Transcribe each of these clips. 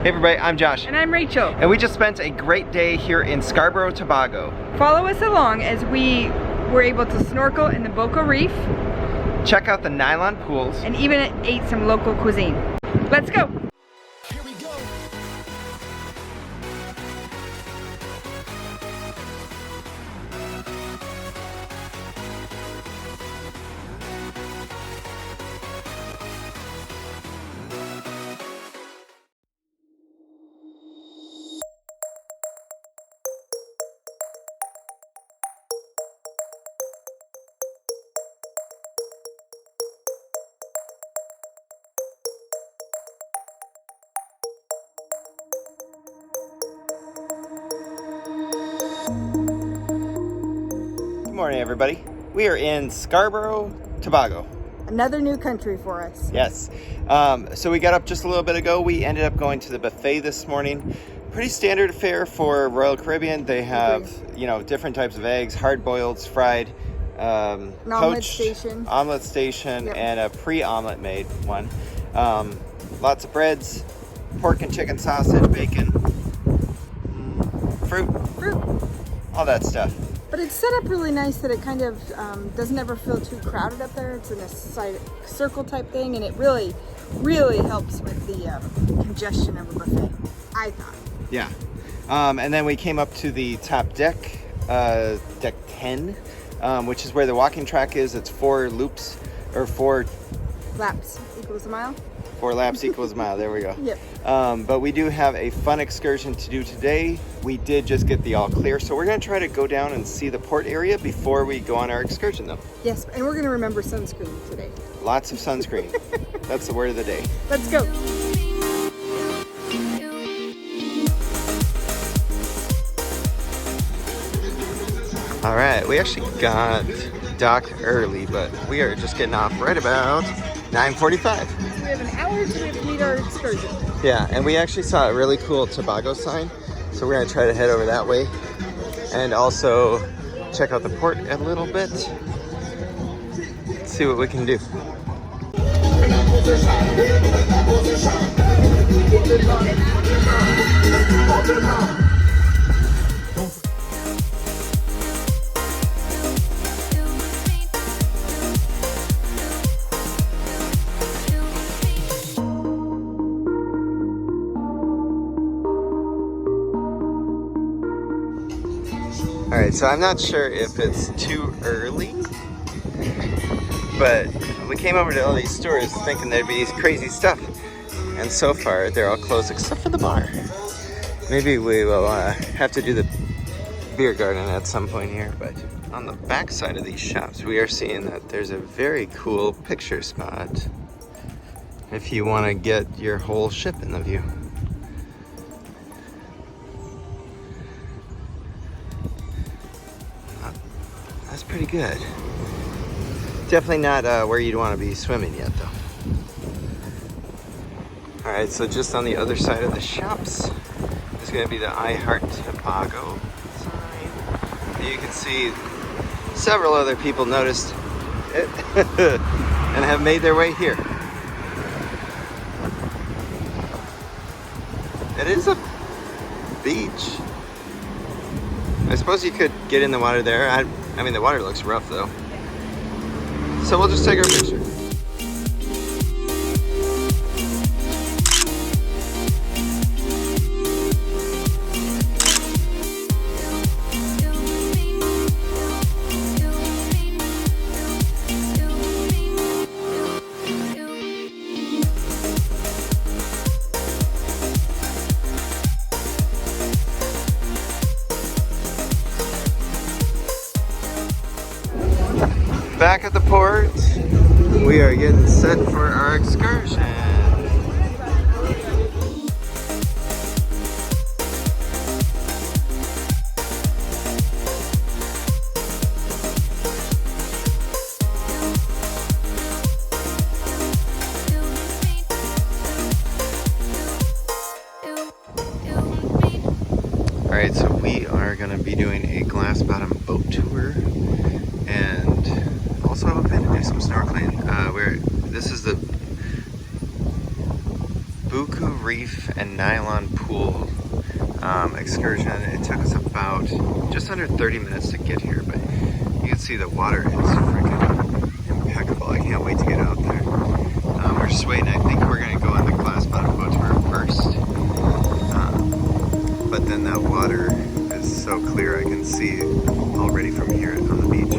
Hey everybody, I'm Josh. And I'm Rachel. And we just spent a great day here in Scarborough Tobago. Follow us along as we were able to snorkel in the Buccoo Reef. Check out the nylon pools. And even ate some local cuisine. Let's go! Here we go. Good morning everybody. We are in Scarborough Tobago. Another new country for us. Yes. So we got up just a little bit ago. We ended up going to the buffet this morning. Pretty standard fare for Royal Caribbean. They have, you know, different types of eggs, hard boiled, fried, An omelet station, Yep. and a pre-omelet made one. Lots of breads, pork and chicken sausage, bacon, fruit, all that stuff. But it's set up really nice that it kind of doesn't ever feel too crowded up there. It's in a circle type thing, and it really, really helps with the congestion of a buffet, I thought. Yeah. And then we came up to the top deck, deck 10, which is where the walking track is. It's 4 loops, or 4 Laps equals a mile. 4 laps equals a mile. There we go. Yep. But we do have a fun excursion to do today. We did just get the all clear, so we're going to try to go down and see the port area before we go on our excursion, though. Yes, and we're going to remember sunscreen today. Lots of sunscreen. That's the word of the day. Let's go. All right, we actually got docked early, but we are just getting off right about 9:45. We have an hour to meet our excursion. Yeah, and we actually saw a really cool Tobago sign, so we're gonna try to head over that way and also check out the port a little bit. See what we can do. Alright, so I'm not sure if it's too early, but we came over to all these stores thinking there'd be crazy stuff, and so far they're all closed except for the bar. Maybe we will have to do the beer garden at some point here, but on the back side of these shops we are seeing that there's a very cool picture spot if you want to get your whole ship in the view. That's pretty good. Definitely not where you'd want to be swimming yet, though. All right, so just on the other side of the shops is going to be the IYKYK Tobago sign. You can see several other people noticed it and have made their way here. It is a beach. I suppose you could get in the water there. I mean, the water looks rough though. So we'll just take our picture. Back at the port, we are getting set for our excursion. Alright, so we are going to be doing a glass bottom boat tour and also hoping to do some snorkeling. This is the Buccoo Buccoo Reef and Nylon pool excursion. It took us about just under 30 minutes to get here, but you can see the water is freaking impeccable. I can't wait to get out there. We're just waiting. I think we're going to go on the glass bottom boat tour first. But then that water is so clear I can see already from here on the beach.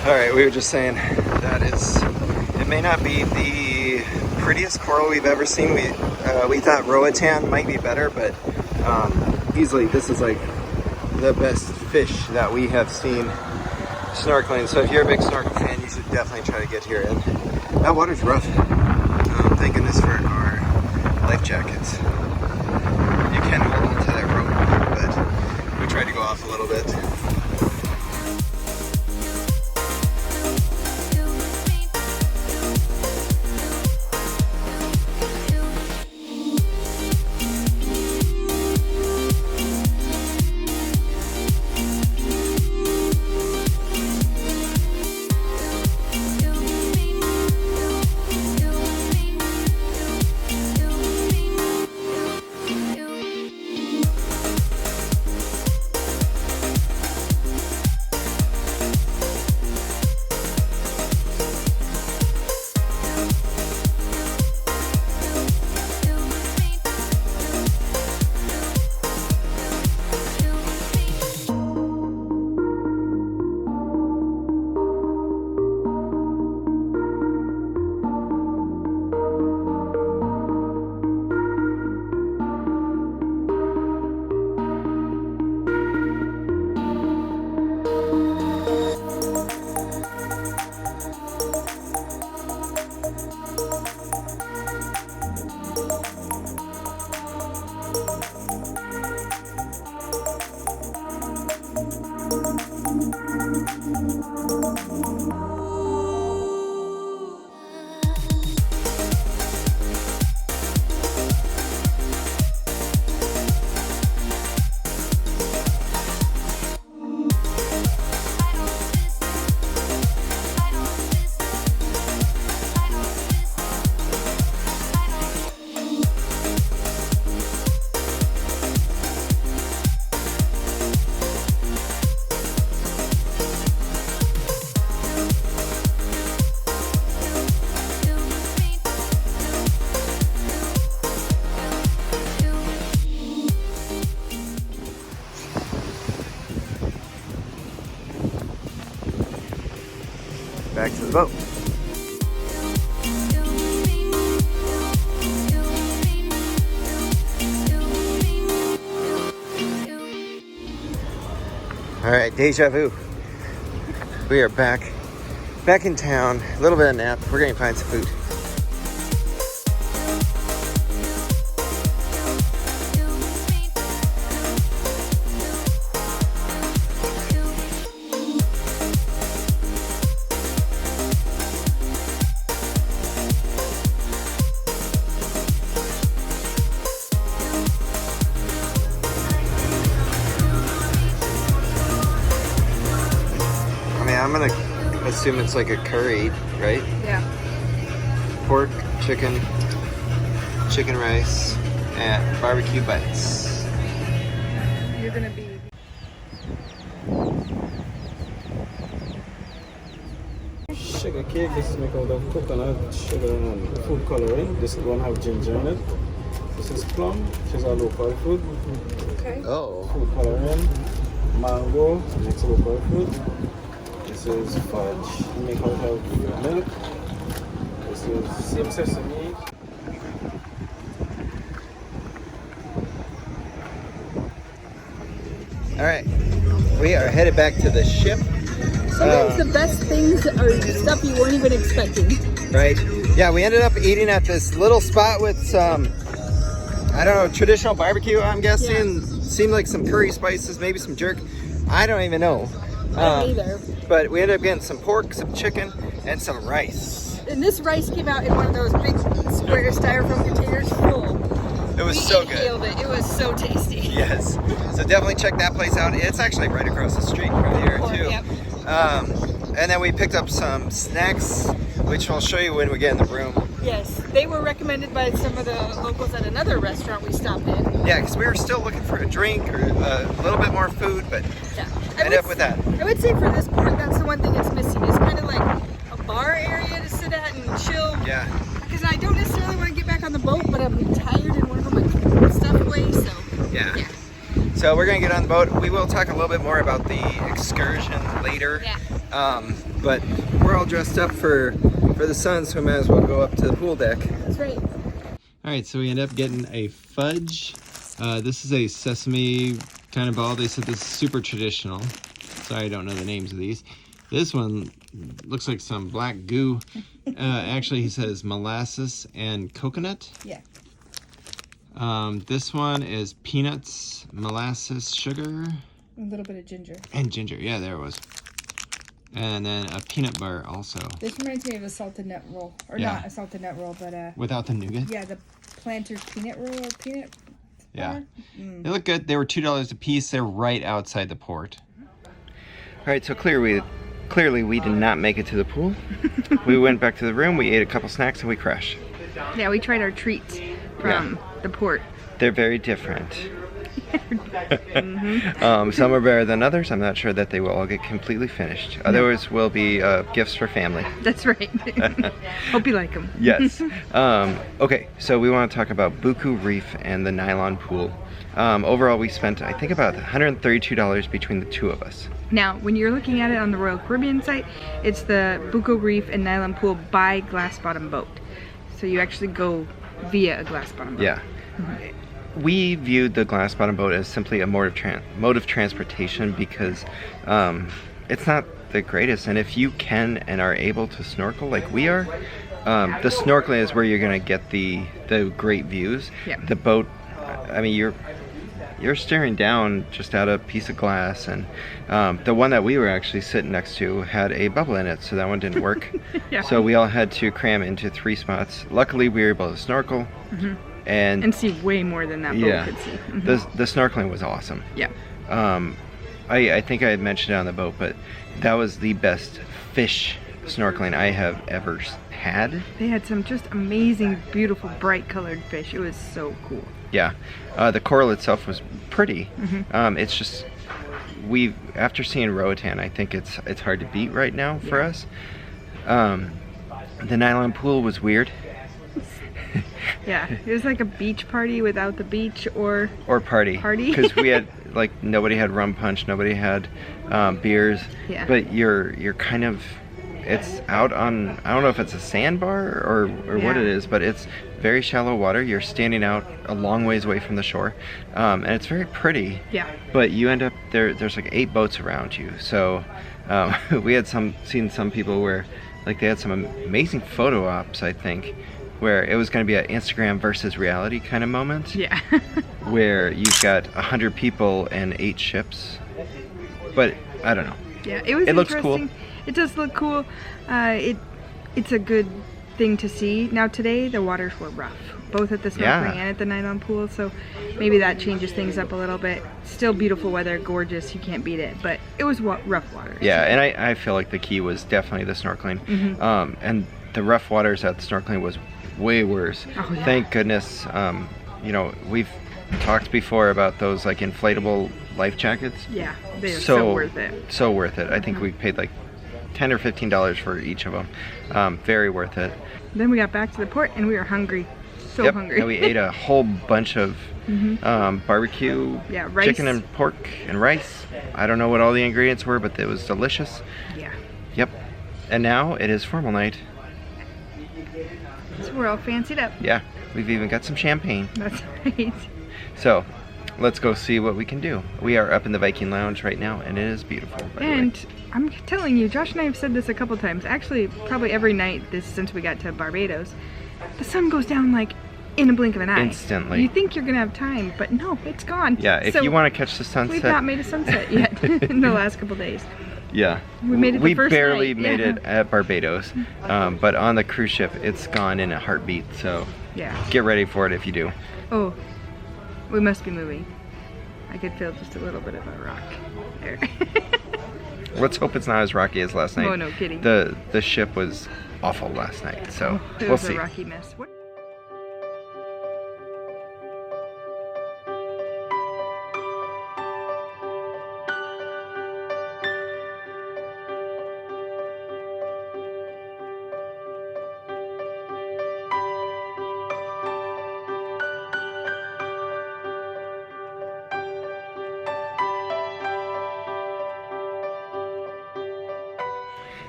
Alright, we were just saying that it may not be the prettiest coral we've ever seen. We thought Roatan might be better, but easily this is like the best fish that we have seen snorkeling. So if you're a big snorkel fan, you should definitely try to get here. And that water's rough. Thank goodness for our life jackets. You can hold on to that rope, but we tried to go off a little bit. back to the boat. All right, deja vu. We are back in town. A little bit of nap. We're gonna find some food. I'm gonna assume it's like a curry, right? Yeah. Pork, chicken rice, and barbecue bites. You're gonna be. Sugar cake, this is made out of coconut, sugar and food coloring. This one have ginger in it. This is plum, which is our local food. Okay. Oh. Food coloring. Mango, next local food. This is fudge, make out of milk. This is same sesame. All right, we are headed back to the ship. Sometimes the best things are stuff you weren't even expecting. Right? Yeah, we ended up eating at this little spot with some, I don't know, traditional barbecue, I'm guessing. Yeah. Seemed like some curry spices, maybe some jerk. I don't even know. I don't either. But we ended up getting some pork, some chicken, and some rice. And this rice came out in one of those big square styrofoam containers full. It was We so good. inhaled it. It was so tasty. Yes. So definitely check that place out. It's actually right across the street from here too. Yep. And then we picked up some snacks, which I'll show you when we get in the room. Yes, they were recommended by some of the locals at another restaurant we stopped in. Yeah, because we were still looking for a drink or a little bit more food, but Yeah. ended up with that. I would say for this port, that's the one thing it's missing. It's kind of like a bar area to sit at and chill. Yeah. Because I don't necessarily want to get back on the boat, but I'm tired and want to put my stuff away, so. Yeah. So we're gonna get on the boat. We will talk a little bit more about the excursion later. Yeah. But we're all dressed up for the sun, so we might as well go up to the pool deck. That's right. All right, so we end up getting a fudge. This is a sesame kind of ball. They said this is super traditional. Sorry, I don't know the names of these. This one looks like some black goo. Actually, he says molasses and coconut. Yeah. This one is peanuts, molasses, sugar, A little bit of ginger. and ginger. Yeah, there it was. And then a peanut bar also. This reminds me of a salted nut roll. Or Yeah. not a salted nut roll, but Without the nougat? yeah, the Planters peanut roll or peanut Yeah. bar. They look good. They were $2 a piece. They're right outside the port. All right, so clearly we did not make it to the pool. We went back to the room, we ate a couple snacks, and we crashed. Yeah, we tried our treats from the port. They're very different. Some are better than others. I'm not sure that they will all get completely finished. Others will be gifts for family. That's right. Hope you like them. Yes. Okay, so we want to talk about Buccoo Reef and the nylon pool. Overall, we spent, I think, about $132 between the two of us. Now, when you're looking at it on the Royal Caribbean site, it's the Buccoo Reef and Nylon Pool by Glass Bottom Boat. So you actually go via a glass bottom boat. Yeah. We viewed the glass bottom boat as simply a mode of transportation because it's not the greatest. And if you can and are able to snorkel like we are, the snorkeling is where you're going to get the great views. Yeah. The boat, I mean, you're staring down just at a piece of glass, and the one that we were actually sitting next to had a bubble in it, so that one didn't work. Yeah. So we all had to cram into 3 spots. Luckily, we were able to snorkel. And see way more than that boat could see. the snorkeling was awesome. Yeah. I think I had mentioned it on the boat, but that was the best fish snorkeling I have ever had. They had some just amazing, beautiful, bright colored fish. It was so cool. Yeah. The coral itself was pretty. It's just, after seeing Roatan, I think it's hard to beat right now for us. The nylon pool was weird. Yeah, it was like a beach party without the beach or party. Because we had, like, nobody had rum punch, nobody had beers. Yeah. But you're kind of It's out on, I don't know if it's a sandbar or what it is, but it's very shallow water. You're standing out a long ways away from the shore, and it's very pretty. Yeah. But you end up there's like 8 boats around you. So we had seen some people where like they had some amazing photo ops, I think, where it was going to be an Instagram versus reality kind of moment. Yeah. Where you've got 100 people and 8 ships. But I don't know. Yeah, it looks cool. It does look cool. It's a good thing to see. Now today the waters were rough, both at the snorkeling and at the nylon pool, so maybe that changes things up a little bit. Still beautiful weather, gorgeous, you can't beat it, but it was rough water. Yeah, and I feel like the key was definitely the snorkeling. And the rough waters at the snorkeling was way worse. Oh, yeah. Thank goodness. You know, we've talked before about those like inflatable life jackets. Yeah, they're so worth it. So worth it. I think we paid like $10 or $15 for each of them. Very worth it. Then we got back to the port and we were hungry. So hungry. And we ate a whole bunch of barbecue, rice. Chicken and pork and rice. I don't know what all the ingredients were, but it was delicious. Yeah. Yep. And now it is formal night. So we're all fancied up. Yeah. We've even got some champagne. That's right. So let's go see what we can do. We are up in the Viking Lounge right now, and it is beautiful. By the way. And I'm telling you, Josh and I have said this a couple times. Actually, probably every night since we got to Barbados, the sun goes down like in a blink of an eye. Instantly. You think you're gonna have time, but no, it's gone. Yeah, if you want to catch the sunset. We've not made a sunset yet in the last couple days. Yeah. We made it the first barely night. made it at Barbados, but on the cruise ship, it's gone in a heartbeat. So get ready for it if you do. Oh, we must be moving. I could feel just a little bit of a rock there. Let's hope it's not as rocky as last night. Oh, no kidding. The ship was awful last night, so it we'll see. It was a rocky mess. What?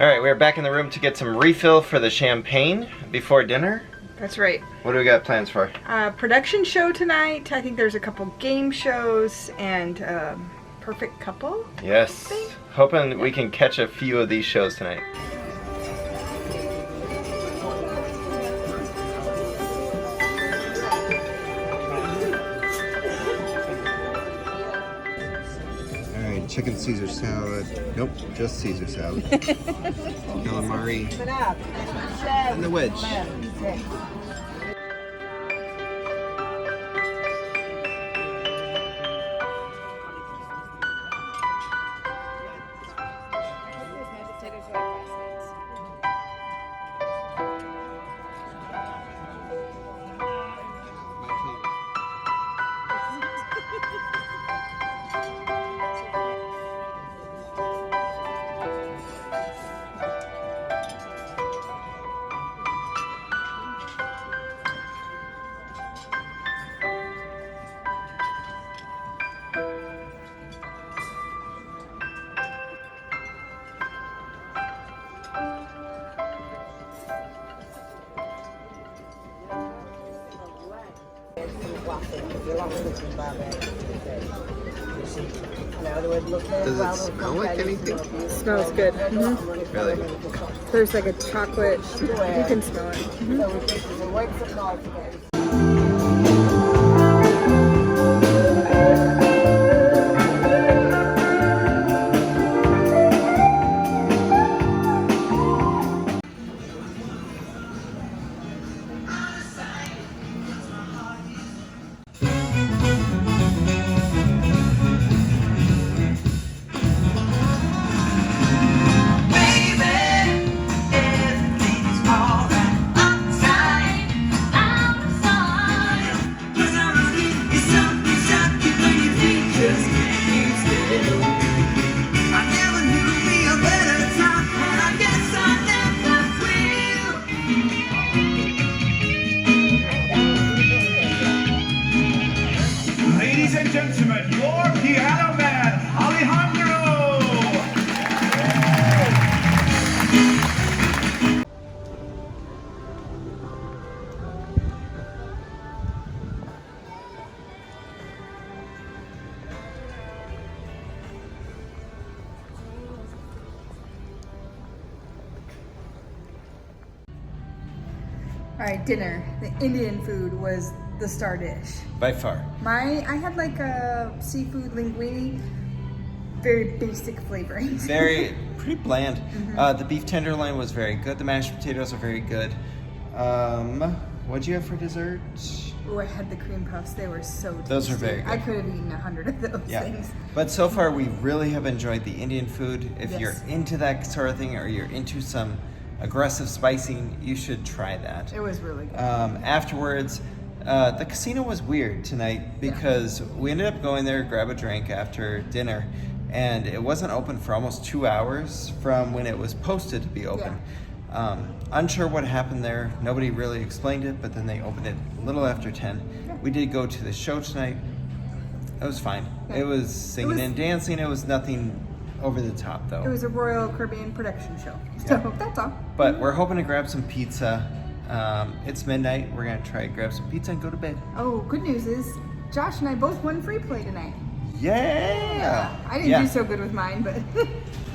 All right, we're back in the room to get some refill for the champagne before dinner. That's right. What do we got plans for? Production show tonight. I think there's a couple game shows and Perfect Couple. Yes. Hoping we can catch a few of these shows tonight. Chicken Caesar salad. Nope, just Caesar salad. Calamari. And the wedge. Does it smell like anything? It smells good. Mm-hmm. Really? There's like a chocolate. You can smell it. Ladies and gentlemen, your piano man, Alejandro! All right, dinner. The Indian food was the star dish. By far. I had like a seafood linguine, very basic flavorings. Pretty bland. The beef tenderloin was very good. The mashed potatoes are very good. What'd you have for dessert? Oh, I had the cream puffs. They were so tasty. Those are very good. I could have eaten 100 of those things. But so far we really have enjoyed the Indian food. If Yes. you're into that sort of thing or you're into some aggressive spicing, you should try that. It was really good. Afterwards, the casino was weird tonight because we ended up going there, grab a drink after dinner, and it wasn't open for almost 2 hours from when it was posted to be open. Unsure what happened there. Nobody really explained it, but then they opened it a little after 10. We did go to the show tonight. It was fine. It was singing and dancing. It was nothing over the top, though. It was a Royal Caribbean production show. So that's all. But we're hoping to grab some pizza. It's midnight. We're going to try to grab some pizza and go to bed. Oh, good news is Josh and I both won free play tonight. Yeah! I didn't do so good with mine, but...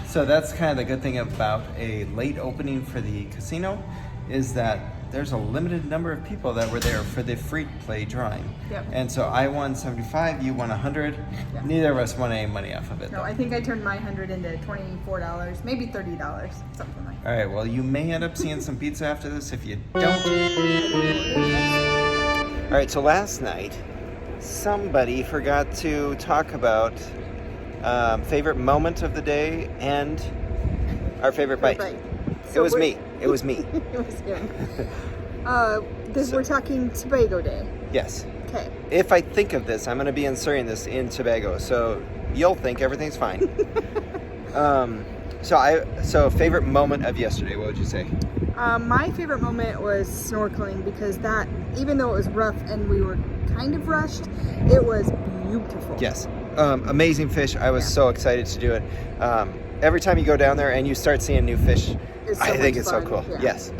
So that's kind of the good thing about a late opening for the casino is that there's a limited number of people that were there for the free play drawing. Yep. And so I won 75, you won 100. Yeah. Neither of us won any money off of it. No, though. I think I turned my 100 into $24, maybe $30, something like that. All right, well, you may end up seeing some pizza after this if you don't. All right, so last night, somebody forgot to talk about favorite moment of the day and our favorite bite. So it was me. It was me. It was him. We're talking Tobago Day. Yes. Okay. If I think of this, I'm going to be inserting this in Tobago, so you'll think everything's fine. So favorite moment of yesterday, what would you say? My favorite moment was snorkeling because that, even though it was rough and we were kind of rushed, it was beautiful. Yes. Amazing fish. I was so excited to do it. Every time you go down there and you start seeing new fish, I think it's so cool. Yeah. Yes.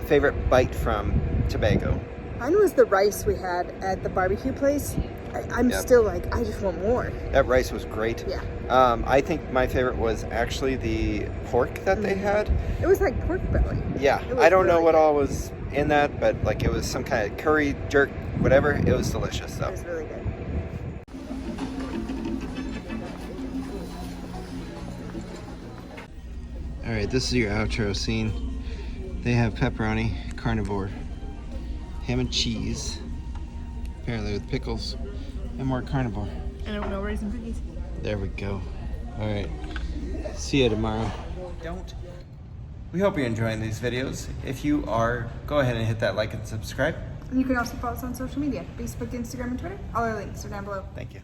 Favorite bite from Tobago? Mine was the rice we had at the barbecue place. I'm still like, I just want more. That rice was great. Yeah. I think my favorite was actually the pork that they had. It was like pork belly. Yeah. I don't know what all was in that, but like it was some kind of curry, jerk, whatever. It was delicious though. It was really good. All right, this is your outro scene. They have pepperoni, carnivore, ham and cheese, apparently with pickles, and more carnivore. I don't know, raisin cookies. There we go. All right, see you tomorrow. We hope you're enjoying these videos. If you are, go ahead and hit that like and subscribe. And you can also follow us on social media, Facebook, Instagram, and Twitter. All our links are down below. Thank you.